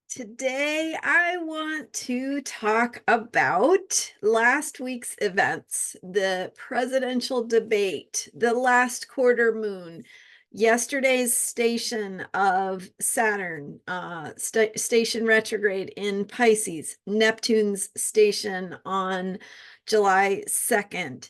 Today, I want to talk about last week's events, the presidential debate, the last quarter moon, yesterday's station of Saturn, station retrograde in Pisces, Neptune's station on July 2nd,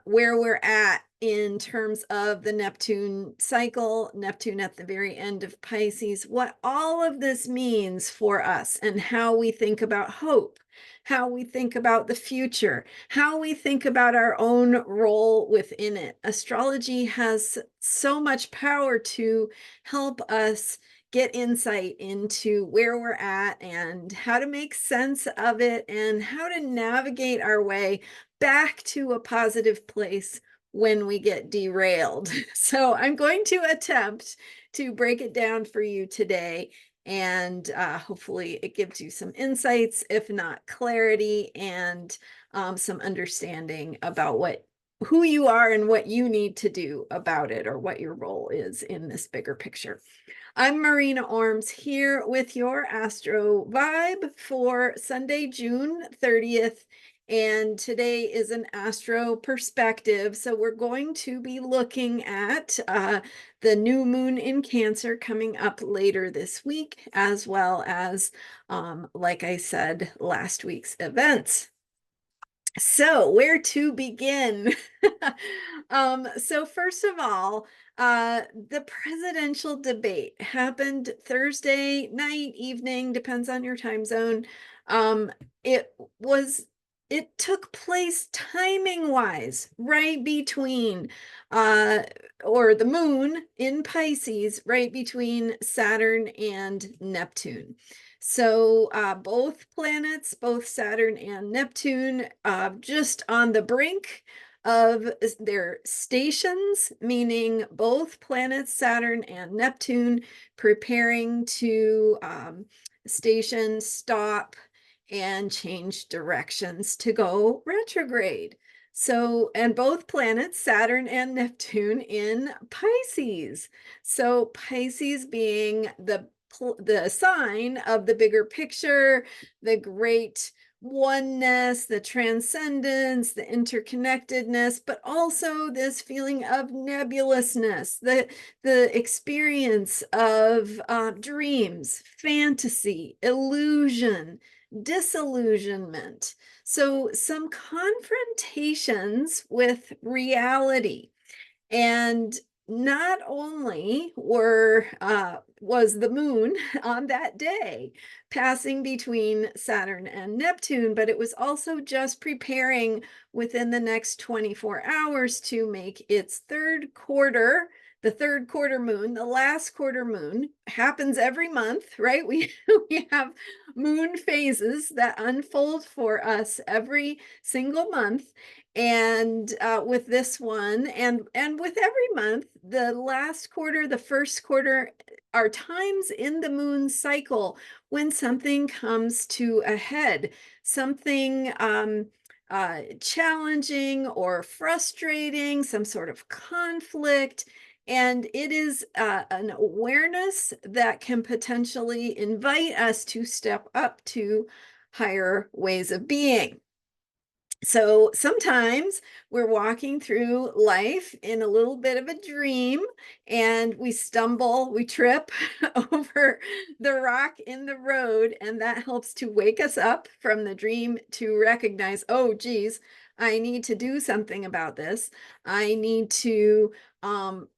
where we're at in terms of the Neptune cycle, Neptune at the very end of Pisces, what all of this means for us and how we think about hope, how we think about the future, how we think about our own role within it. Astrology has so much power to help us get insight into where we're at and how to make sense of it and how to navigate our way back to a positive place when we get derailed. So I'm going to attempt to break it down for you today, and hopefully it gives you some insights, if not clarity, and some understanding about who you are and what you need to do about it, or what your role is in this bigger picture. I'm Marina Orms here with your Astro Vibe for Sunday, June 30th. And today is an Astro perspective. So we're going to be looking at the new moon in Cancer coming up later this week, as well as, like I said, last week's events. So where to begin? So first of all, the presidential debate happened Thursday night, evening, depends on your time zone. Um, it was, it took place timing wise, right between, or the moon in Pisces, right between Saturn and Neptune. So both planets, both Saturn and Neptune, just on the brink of their stations, meaning both planets, Saturn and Neptune, preparing to station, stop, and change directions to go retrograde. So, and both planets, Saturn and Neptune, in Pisces. So Pisces being the sign of the bigger picture, the great oneness, the transcendence, the interconnectedness, but also this feeling of nebulousness, the experience of dreams, fantasy, illusion, disillusionment. So some confrontations with reality. And not only was the moon on that day passing between Saturn and Neptune, but it was also just preparing within the next 24 hours to make its third quarter. The third quarter moon, the last quarter moon, happens every month, right? We have moon phases that unfold for us every single month. And with this one, and with every month, the last quarter, the first quarter, are times in the moon cycle when something comes to a head, something challenging or frustrating, some sort of conflict. And it is an awareness that can potentially invite us to step up to higher ways of being. So sometimes we're walking through life in a little bit of a dream, and we stumble, we trip over the rock in the road, and that helps to wake us up from the dream to recognize, oh, geez, I need to do something about this. I need to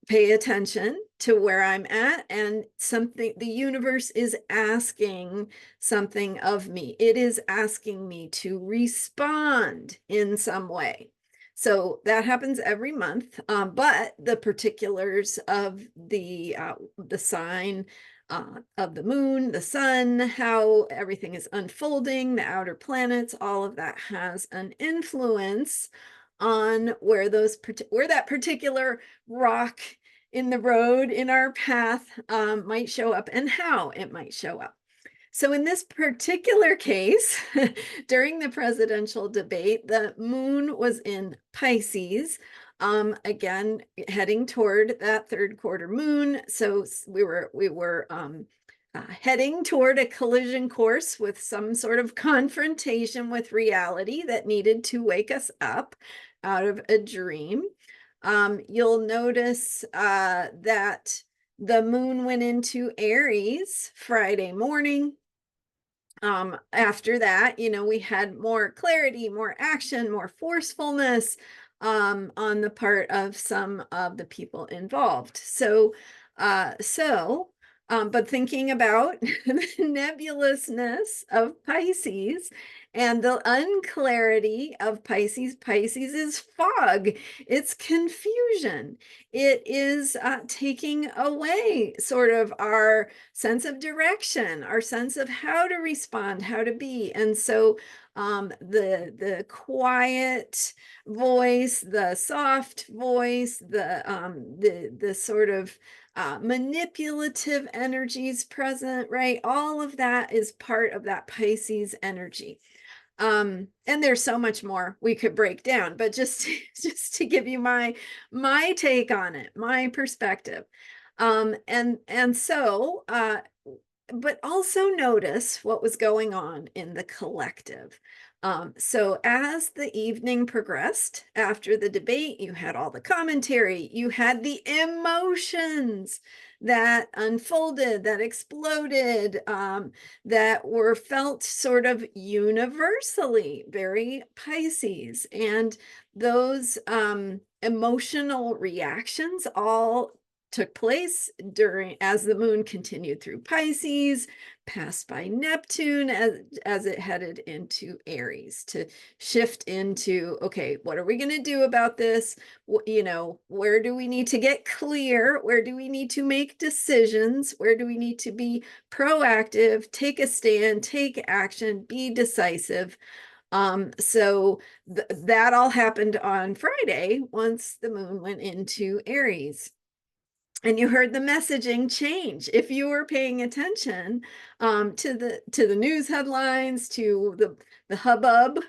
pay attention to where I'm at, and something, the universe is asking something of me. It is asking me to respond in some way. So that happens every month, but the particulars of the sign of the moon, the sun, how everything is unfolding, the outer planets, all of that has an influence on where that particular rock in the road in our path might show up and how it might show up. So in this particular case, during the presidential debate, the moon was in Pisces, again, heading toward that third quarter moon. So we were heading toward a collision course with some sort of confrontation with reality that needed to wake us up out of a dream. You'll notice that the moon went into Aries Friday morning. After that, we had more clarity, more action, more forcefulness on the part of some of the people involved. But thinking about the nebulousness of Pisces and the unclarity of Pisces, Pisces is fog, it's confusion. It is taking away sort of our sense of direction, our sense of how to respond, how to be. And so the quiet voice, the soft voice, the sort of manipulative energies present, right? All of that is part of that Pisces energy. And there's so much more we could break down, but just to give you my take on it, my perspective. But also notice what was going on in the collective. So as the evening progressed after the debate, you had all the commentary, you had the emotions that unfolded, that exploded, that were felt sort of universally, very Pisces. And those emotional reactions all took place as the moon continued through Pisces, passed by Neptune as it headed into Aries to shift into, okay, what are we going to do about this? Where do we need to get clear? Where do we need to make decisions? Where do we need to be proactive, take a stand, take action, be decisive? So that all happened on Friday once the moon went into Aries. And you heard the messaging change. If you were paying attention to the news headlines, to the hubbub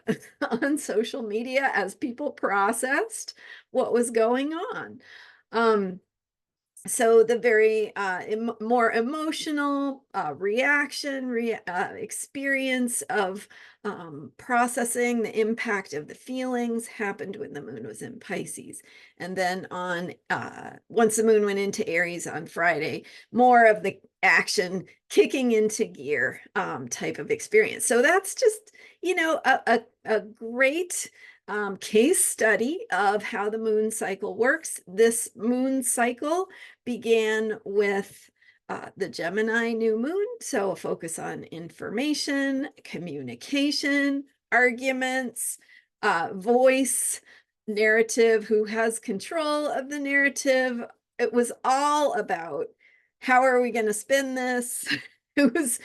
on social media as people processed what was going on. So the very more emotional experience of processing the impact of the feelings happened when the moon was in Pisces. And then once the moon went into Aries on Friday, more of the action kicking into gear type of experience. So that's just, a great case study of how the moon cycle works. This moon cycle began with the Gemini new moon, so a focus on information, communication, arguments, voice, narrative, who has control of the narrative. It was all about how are we going to spin this? Who's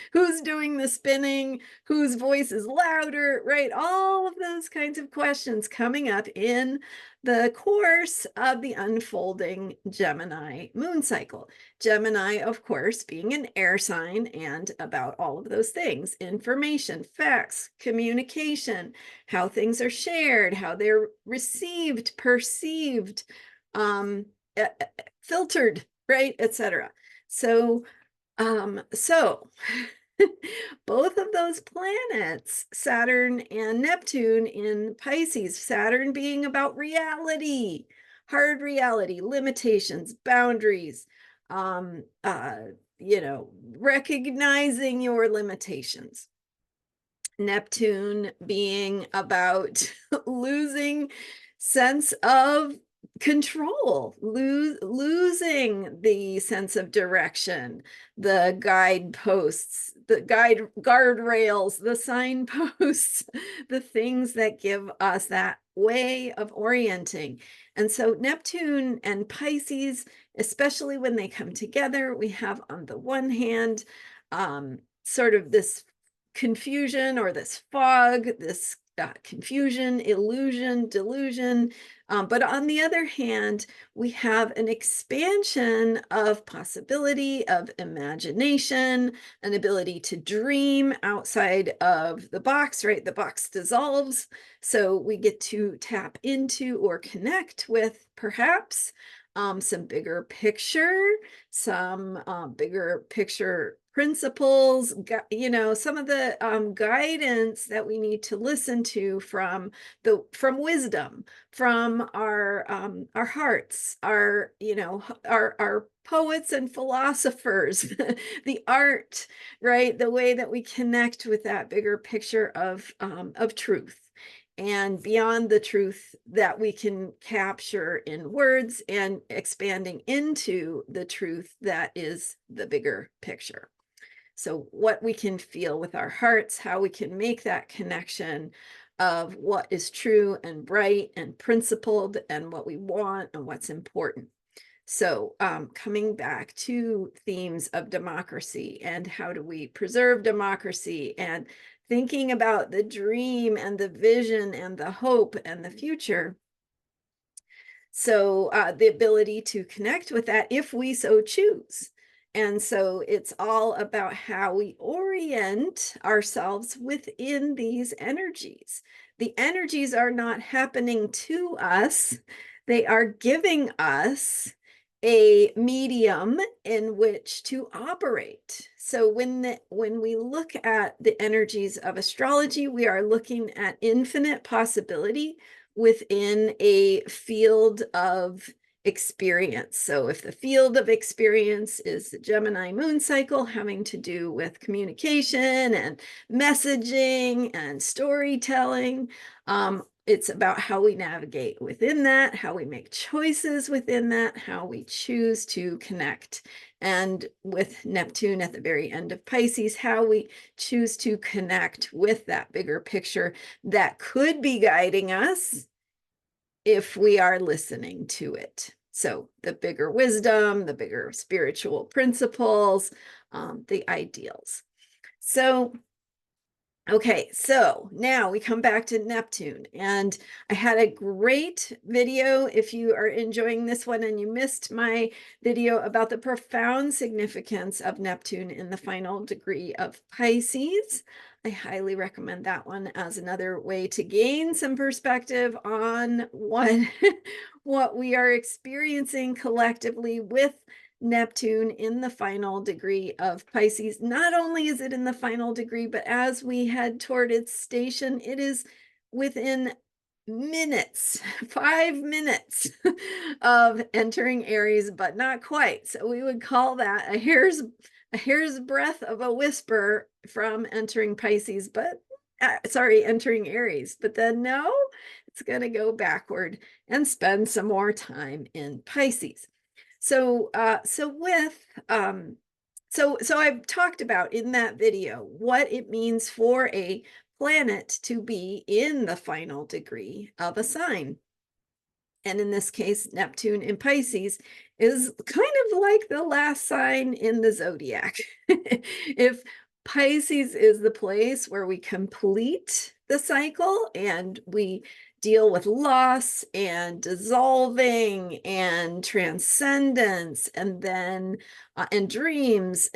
doing the spinning, whose voice is louder, right? All of those kinds of questions coming up in the course of the unfolding Gemini moon cycle. Gemini, of course, being an air sign and about all of those things: information, facts, communication, how things are shared, how they're received, perceived, filtered, right, etc. So both of those planets, Saturn and Neptune in Pisces, Saturn being about reality, hard reality, limitations, boundaries, recognizing your limitations. Neptune being about losing sense of control, losing the sense of direction, the guideposts, the guardrails, the signposts, the things that give us that way of orienting. And so Neptune and Pisces, especially when they come together, we have on the one hand sort of this confusion or this fog, this confusion, illusion, delusion. But on the other hand, we have an expansion of possibility, of imagination, an ability to dream outside of the box, right? The box dissolves. So we get to tap into or connect with perhaps some bigger picture, some bigger picture principles, some of the guidance that we need to listen to from wisdom, from our hearts, our poets and philosophers, the art, right? The way that we connect with that bigger picture of truth, and beyond the truth that we can capture in words, and expanding into the truth that is the bigger picture. So what we can feel with our hearts, how we can make that connection of what is true and right and principled, and what we want and what's important. So coming back to themes of democracy, and how do we preserve democracy, and thinking about the dream and the vision and the hope and the future. So the ability to connect with that if we so choose. And so it's all about how we orient ourselves within these energies. The energies are not happening to us, they are giving us a medium in which to operate. So when we look at the energies of astrology, we are looking at infinite possibility within a field of experience. So if the field of experience is the Gemini moon cycle, having to do with communication and messaging and storytelling, it's about how we navigate within that, how we make choices within that, how we choose to connect. And with Neptune at the very end of Pisces, how we choose to connect with that bigger picture that could be guiding us if we are listening to it. So the bigger wisdom, the bigger spiritual principles, the ideals. So okay, so now we come back to Neptune, and I had a great video. If you are enjoying this one and you missed my video about the profound significance of Neptune in the final degree of Pisces, I highly recommend that one as another way to gain some perspective on what we are experiencing collectively with Neptune in the final degree of Pisces. Not only is it in the final degree, but as we head toward its station, it is within minutes, 5 minutes of entering Aries, but not quite. So we would call that a hair's breadth of a whisper from entering Pisces, but entering Aries. But then no, it's going to go backward and spend some more time in Pisces. So I've talked about in that video what it means for a planet to be in the final degree of a sign. And in this case, Neptune in Pisces is kind of like the last sign in the zodiac. If Pisces is the place where we complete the cycle and we deal with loss and dissolving and transcendence, and then and dreams,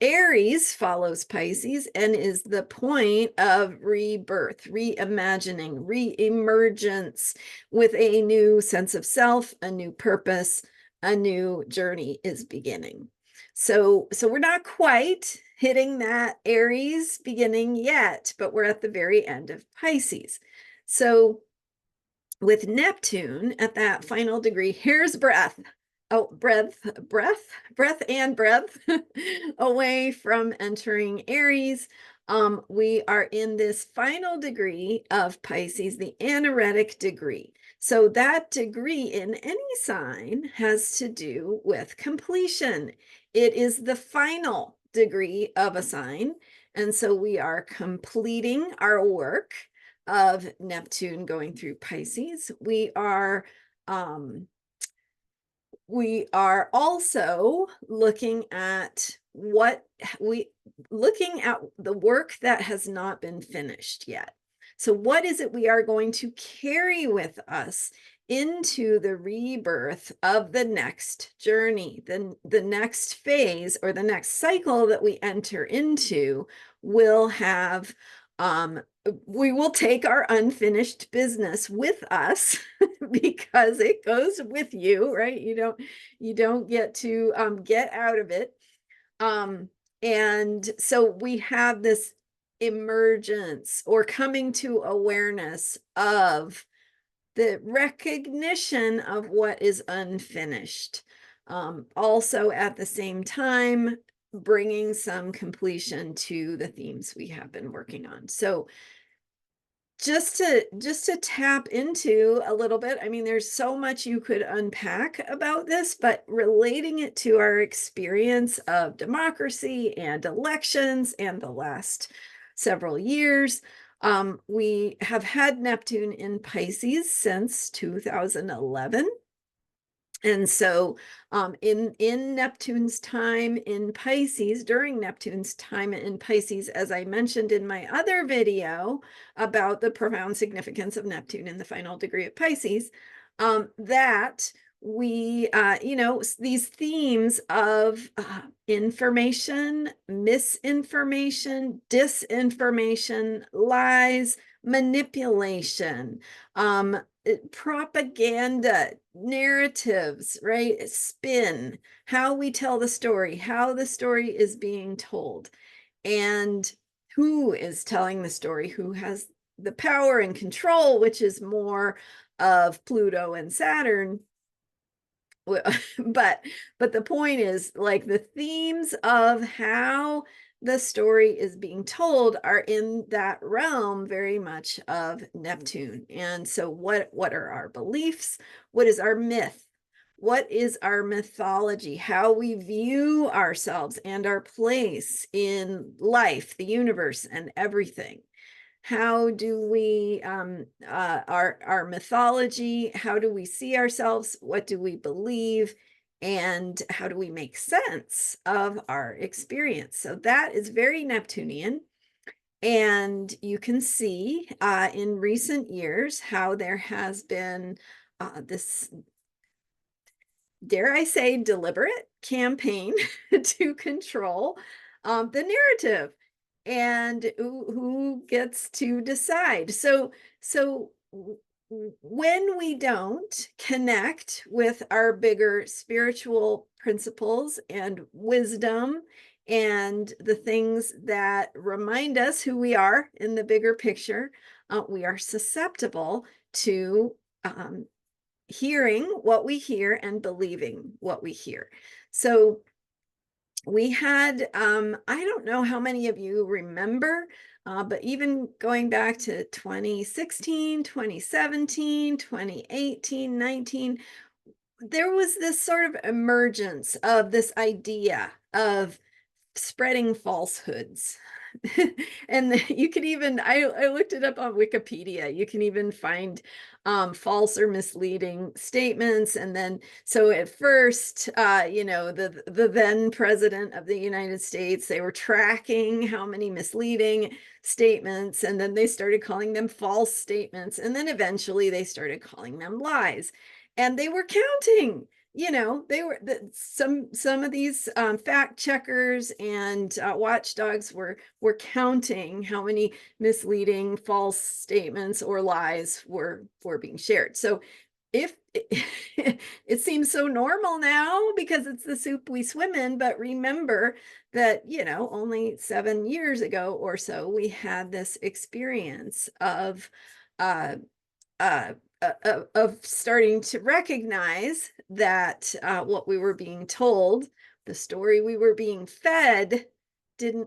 Aries follows Pisces and is the point of rebirth, reimagining, reemergence with a new sense of self, a new purpose, a new journey is beginning. So we're not quite hitting that Aries beginning yet, but we're at the very end of Pisces. So with Neptune at that final degree, here's breath. Oh, breath away from entering Aries. We are in this final degree of Pisces, the anaretic degree. So that degree in any sign has to do with completion. It is the final degree of a sign. And so we are completing our work of Neptune going through Pisces. We are also looking at the work that has not been finished yet. So what is it we are going to carry with us into the rebirth of the next journey? The next phase or the next cycle that we enter into will have we will take our unfinished business with us because it goes with you, right? You don't get to get out of it. And so we have this emergence or coming to awareness of the recognition of what is unfinished. Also, at the same time, bringing some completion to the themes we have been working on. So just to tap into a little bit, I mean, there's so much you could unpack about this, but relating it to our experience of democracy and elections and the last several years, we have had Neptune in Pisces since 2011. And so in Neptune's time in Pisces, during Neptune's time in Pisces, as I mentioned in my other video about the profound significance of Neptune in the final degree of Pisces, that we, these themes of information, misinformation, disinformation, lies, manipulation, propaganda, narratives, right? Spin, how we tell the story, how the story is being told, and who is telling the story, who has the power and control, which is more of Pluto and Saturn. but the point is, like, the themes of how the story is being told are in that realm very much of Neptune. And so what are our beliefs? What is our myth? What is our mythology? How we view ourselves and our place in life, the universe, and everything. How do we our mythology, how do we see ourselves, what do we believe, and how do we make sense of our experience? So that is very Neptunian. And you can see in recent years how there has been this, dare I say, deliberate campaign to control the narrative and who gets to decide. So when we don't connect with our bigger spiritual principles and wisdom and the things that remind us who we are in the bigger picture, we are susceptible to hearing what we hear and believing what we hear. So we had, I don't know how many of you remember, but even going back to 2016, 2017, 2018, 19, there was this sort of emergence of this idea of spreading falsehoods. And you could even, I looked it up on Wikipedia, you can even find false or misleading statements. And then, so at first, the then president of the United States, they were tracking how many misleading statements, and then they started calling them false statements. And then eventually they started calling them lies. And they were counting. They were some of these fact checkers and watchdogs were counting how many misleading false statements or lies were being shared. So if it seems so normal now because it's the soup we swim in, but remember that only 7 years ago or so we had this experience of starting to recognize that what we were being told, the story we were being fed,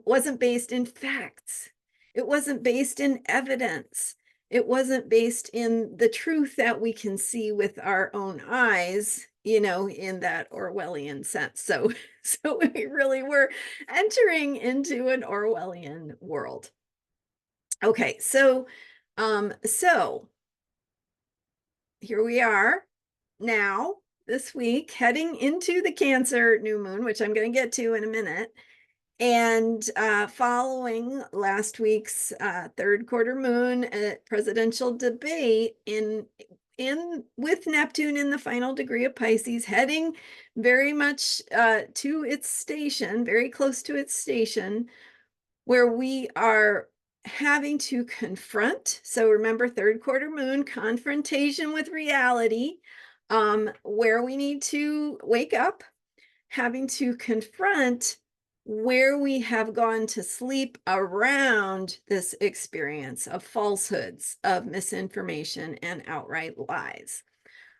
wasn't based in facts. It wasn't based in evidence. It wasn't based in the truth that we can see with our own eyes, in that Orwellian sense. So we really were entering into an Orwellian world. Okay, so here we are now this week heading into the Cancer new moon, which I'm going to get to in a minute, and following last week's third quarter moon presidential debate with Neptune in the final degree of Pisces, heading very much to its station, very close to its station, where we are having to confront. So remember, third quarter moon, confrontation with reality, where we need to wake up, having to confront where we have gone to sleep around this experience of falsehoods, of misinformation, and outright lies.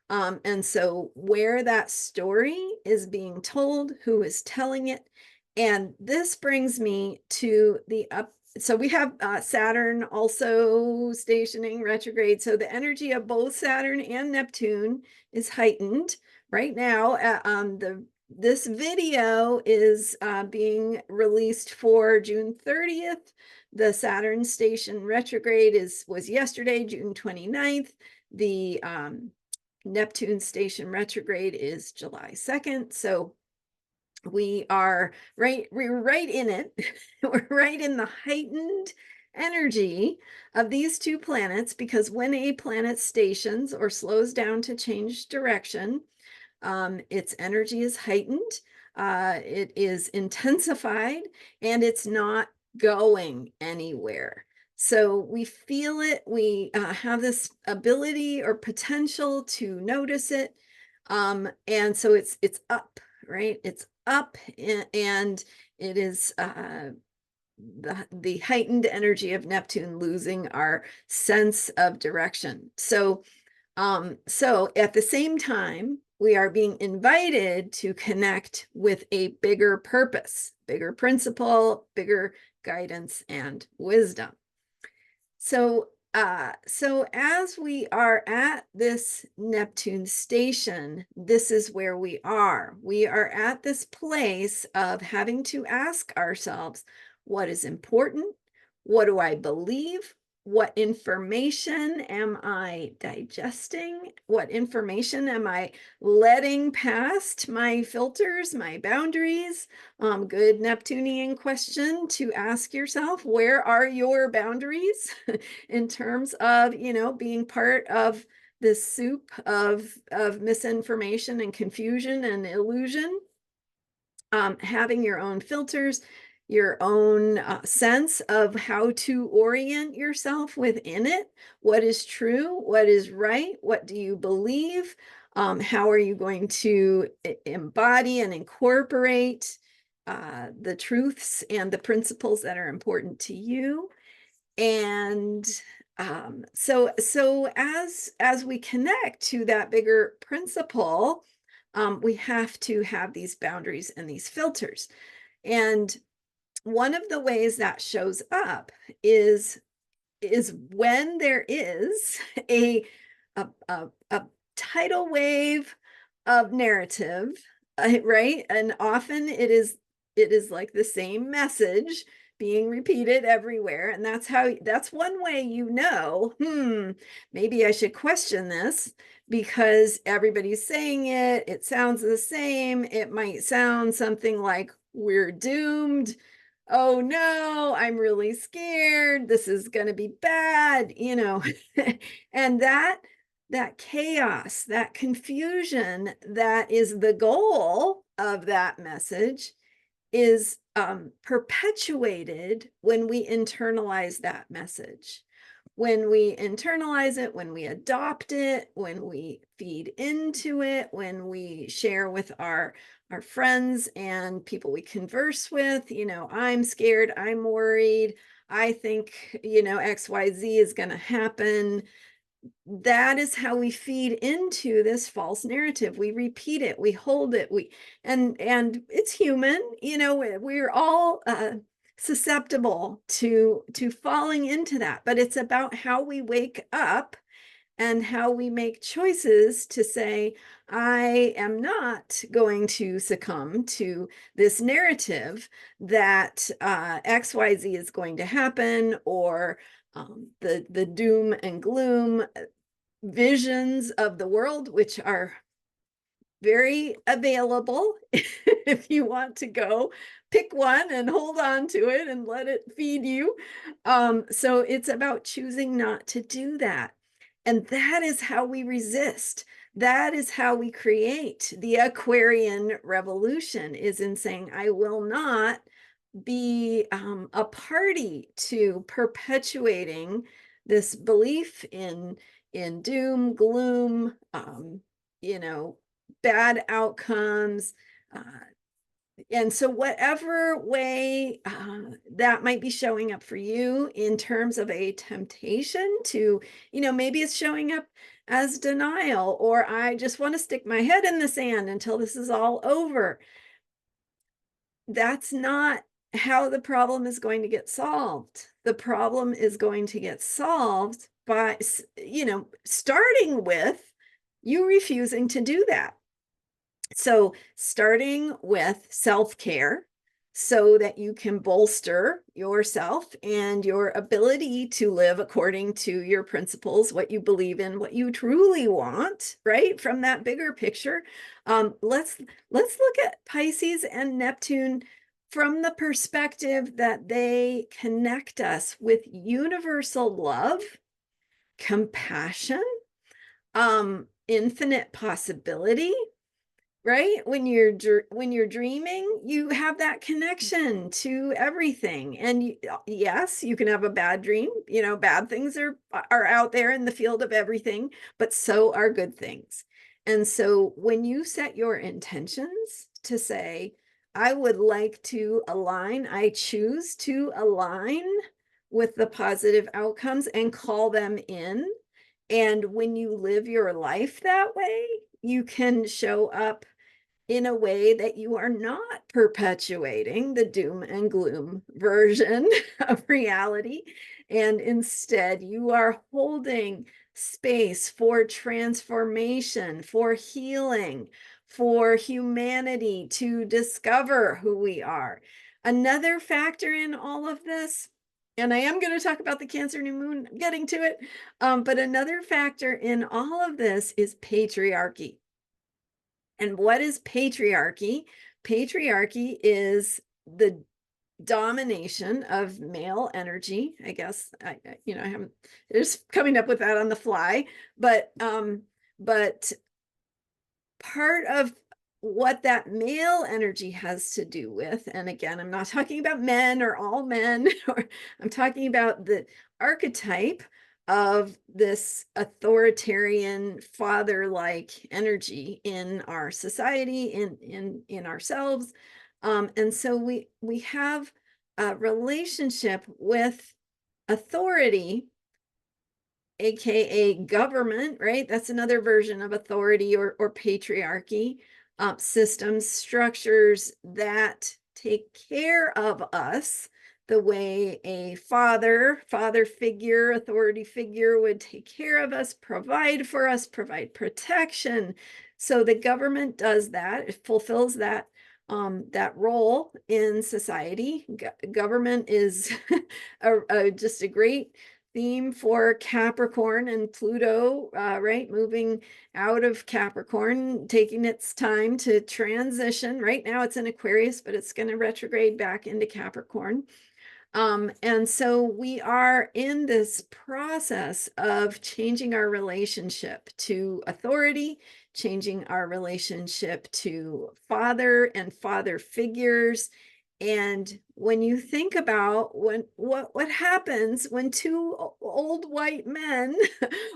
And so, where that story is being told, who is telling it. And this brings me to the up. So, we have Saturn also stationing retrograde. So, the energy of both Saturn and Neptune is heightened right now. This video is being released for June 30th. The Saturn station retrograde was yesterday, June 29th. The Neptune station retrograde is July 2nd. So we're right in it. We're right in the heightened energy of these two planets, because when a planet stations or slows down to change direction, its energy is heightened, it is intensified, and it's not going anywhere. So we feel it, we have this ability or potential to notice it. And so it's up, right? It's up, and it is the heightened energy of Neptune losing our sense of direction. So at the same time, we are being invited to connect with a bigger purpose, bigger principle, bigger guidance and wisdom. So as we are at this Neptune station, this is where we are. We are at this place of having to ask ourselves, what is important? What do I believe? What information am I digesting? What information am I letting past my filters, my boundaries? Good Neptunian question to ask yourself. Where are your boundaries in terms of, being part of this soup of misinformation and confusion and illusion? Having your own filters, your own sense of how to orient yourself within it. What is true? What is right? What do you believe? How are you going to embody and incorporate the truths and the principles that are important to you? And so as we connect to that bigger principle, we have to have these boundaries and these filters. And one of the ways that shows up is when there is a tidal wave of narrative, right? And often it is like the same message being repeated everywhere. And that's one way, maybe I should question this, because everybody's saying it. It sounds the same. It might sound something like, we're doomed. Oh no, I'm really scared. This is going to be bad, and that chaos, that confusion, that is the goal of that message, is perpetuated when we internalize that message. When we internalize it, when we adopt it, when we feed into it, when we share with our friends and people we converse with, I'm scared, I'm worried, I think, XYZ is going to happen. That is how we feed into this false narrative. We repeat it, we hold it, and it's human, we're all susceptible to falling into that. But it's about how we wake up and how we make choices to say, I am not going to succumb to this narrative that XYZ is going to happen, or the doom and gloom visions of the world, which are very available. If you want to go pick one and hold on to it and let it feed you. So it's about choosing not to do that. And that is how we resist. That is how we create the Aquarian revolution, is in saying, I will not be a party to perpetuating this belief in doom, gloom, you know, bad outcomes. Uh, and so whatever way that might be showing up for you in terms of a temptation to, maybe it's showing up as denial, or I just want to stick my head in the sand until this is all over. That's not how the problem is going to get solved. The problem is going to get solved by, starting with you refusing to do that. So starting with self-care so that you can bolster yourself and your ability to live according to your principles, what you believe in, what you truly want, right? From that bigger picture. Let's look at Pisces and Neptune from the perspective that they connect us with universal love, compassion, infinite possibility, right? When you're dreaming, you have that connection to everything. And yes, you can have a bad dream. Bad things are out there in the field of everything, but so are good things. And so when you set your intentions to say, I would like to align, I choose to align with the positive outcomes and call them in. And when you live your life that way, you can show up in a way that you are not perpetuating the doom and gloom version of reality. And instead, you are holding space for transformation, for healing, for humanity to discover who we are. Another factor in all of this, and I am going to talk about the Cancer new moon, getting to it, but another factor in all of this is patriarchy. And what is patriarchy? Patriarchy is the domination of male energy. I guess I haven't just coming up with that on the fly, but part of what that male energy has to do with, and again, I'm not talking about men or all men, or I'm talking about the archetype of this authoritarian father-like energy in our society, in ourselves. And so we have a relationship with authority, aka government, right? That's another version of authority or patriarchy. Systems, structures that take care of us the way a father figure, authority figure would take care of us, provide for us, provide protection. So the government does that. It fulfills that role in society. Government is just a great theme for Capricorn and Pluto, right? Moving out of Capricorn, taking its time to transition. Right now it's in Aquarius, but it's going to retrograde back into Capricorn. And so we are in this process of changing our relationship to authority, changing our relationship to father and father figures. And when you think about what happens when two old white men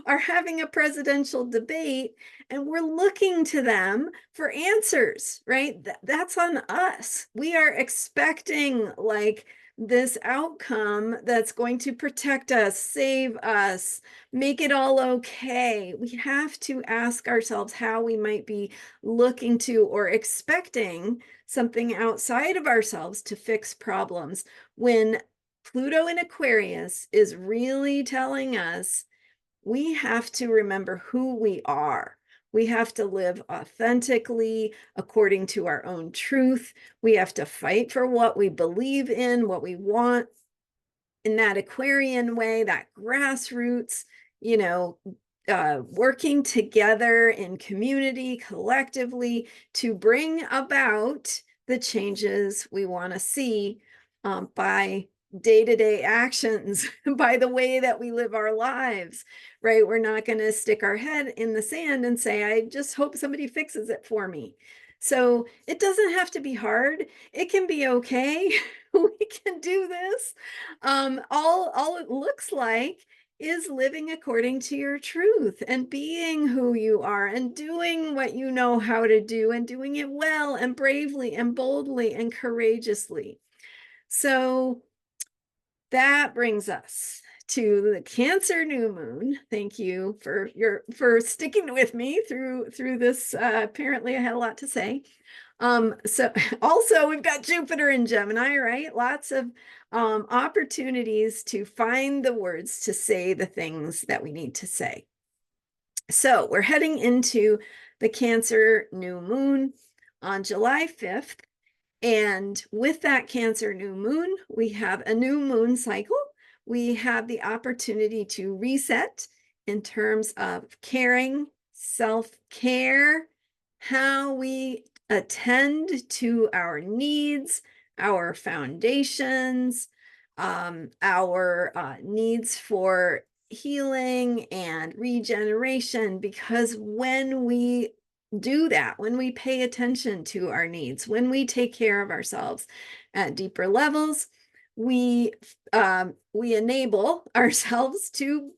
are having a presidential debate and we're looking to them for answers, right? That's on us. We are expecting like this outcome that's going to protect us, save us, make it all okay. We have to ask ourselves how we might be looking to or expecting something outside of ourselves to fix problems when Pluto in Aquarius is really telling us we have to remember who we are. We have to live authentically according to our own truth. We have to fight for what we believe in, what we want in that Aquarian way, that grassroots, working together in community, collectively, to bring about the changes we want to see by day-to-day actions, by the way that we live our lives, right? We're not going to stick our head in the sand and say, I just hope somebody fixes it for me. So it doesn't have to be hard. It can be okay. can do this. All it looks like is living according to your truth and being who you are and doing what you know how to do and doing it well and bravely and boldly and courageously. So that brings us to the Cancer new moon. Thank you for sticking with me through this. Apparently, I had a lot to say. So also we've got Jupiter in Gemini, right? Lots of opportunities to find the words to say the things that we need to say. So we're heading into the Cancer new moon on July 5th. And with that Cancer new moon, we have a new moon cycle. We have the opportunity to reset in terms of caring, self-care, how we attend to our needs, our foundations, our needs for healing and regeneration, because when we do that, when we pay attention to our needs, when we take care of ourselves at deeper levels, we enable ourselves to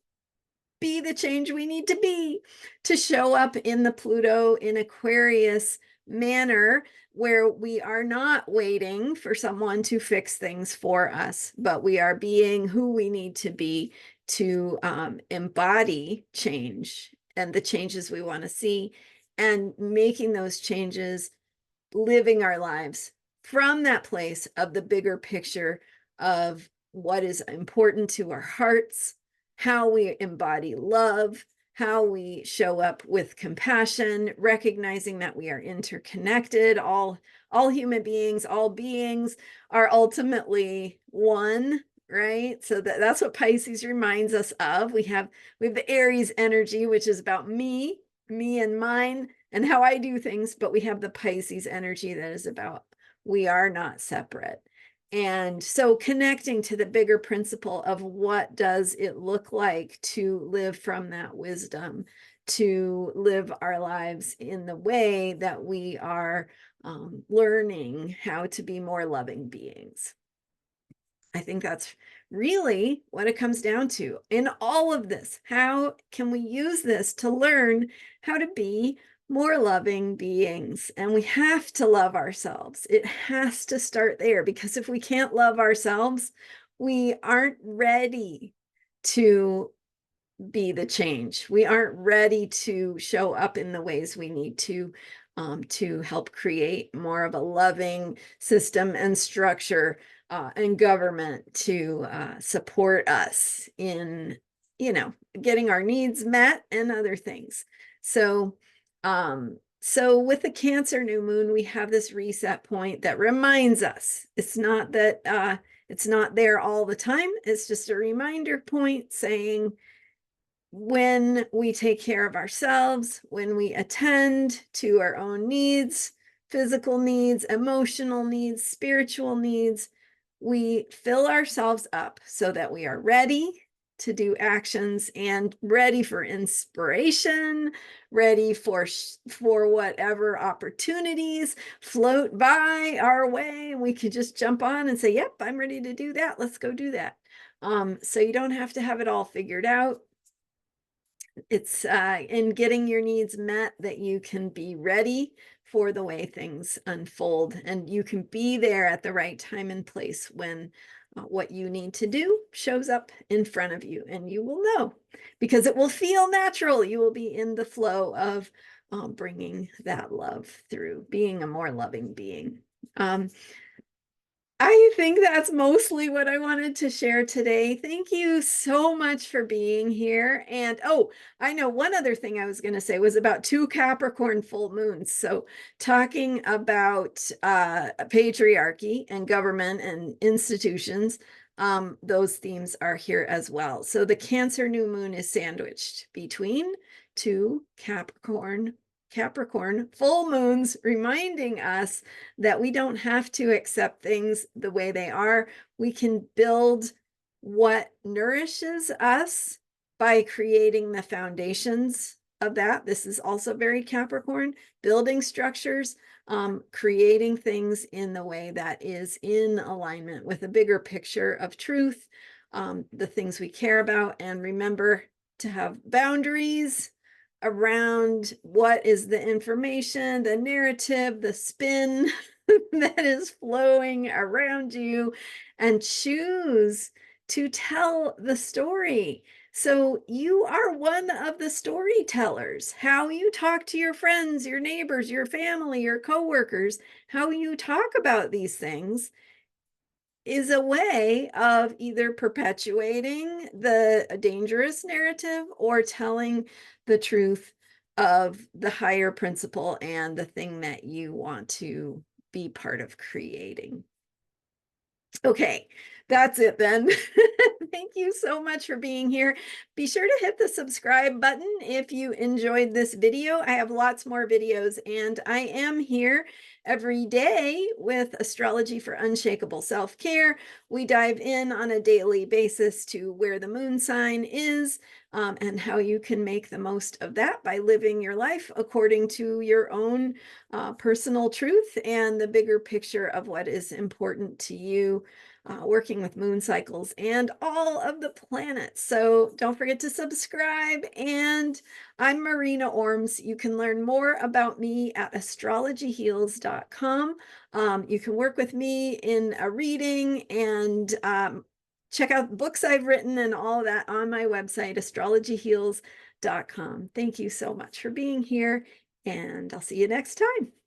be the change we need to be, to show up in the Pluto in Aquarius manner, where we are not waiting for someone to fix things for us, but we are being who we need to be to embody change and the changes we want to see, and making those changes, living our lives from that place of the bigger picture of what is important to our hearts, how we embody love, how we show up with compassion, recognizing that we are interconnected. All human beings, all beings are ultimately one, right? So that's what Pisces reminds us of. We have the Aries energy, which is about me and mine and how I do things, but we have the Pisces energy that is about we are not separate. And so connecting to the bigger principle of what does it look like to live from that wisdom, to live our lives in the way that we are learning how to be more loving beings. I think that's really what it comes down to in all of this. How can we use this to learn how to be more loving beings? And we have to love ourselves. It has to start there, because if we can't love ourselves, we aren't ready to be the change. We aren't ready to show up in the ways we need to help create more of a loving system and structure and government to support us in, getting our needs met and other things. So, so with the Cancer new moon, we have this reset point that reminds us. It's not that it's not there all the time. It's just a reminder point saying, when we take care of ourselves, when we attend to our own needs, physical needs, emotional needs, spiritual needs, we fill ourselves up so that we are ready to do actions and ready for inspiration, ready for whatever opportunities float by our way. We could just jump on and say, yep, I'm ready to do that. Let's go do that. So you don't have to have it all figured out. It's in getting your needs met that you can be ready for the way things unfold, and you can be there at the right time and place when what you need to do shows up in front of you, and you will know, because it will feel natural. You will be in the flow of bringing that love through, being a more loving being. I think that's mostly what I wanted to share today. Thank you so much for being here. And oh, I know one other thing I was going to say was about 2 Capricorn full moons. So talking about patriarchy and government and institutions, those themes are here as well. So the Cancer new moon is sandwiched between 2 Capricorn full moons, reminding us that we don't have to accept things the way they are. We can build what nourishes us by creating the foundations of that. This is also very Capricorn, building structures, creating things in the way that is in alignment with a bigger picture of truth, the things we care about. And remember to have boundaries around what is the information, the narrative, the spin that is flowing around you, and choose to tell the story. So you are one of the storytellers. How you talk to your friends, your neighbors, your family, your coworkers, how you talk about these things is a way of either perpetuating the dangerous narrative or telling the truth of the higher principle and the thing that you want to be part of creating. Okay, that's it then. Thank you so much for being here. Be sure to hit the subscribe button if you enjoyed this video. I have lots more videos, and I am here every day with Astrology for Unshakable Self-Care. We dive in on a daily basis to where the moon sign is, and how you can make the most of that by living your life according to your own personal truth and the bigger picture of what is important to you, working with moon cycles and all of the planets. So don't forget to subscribe. And I'm Marina Orms. You can learn more about me at astrologyheals.com. You can work with me in a reading and check out books I've written and all of that on my website, astrologyheals.com. Thank you so much for being here, and I'll see you next time.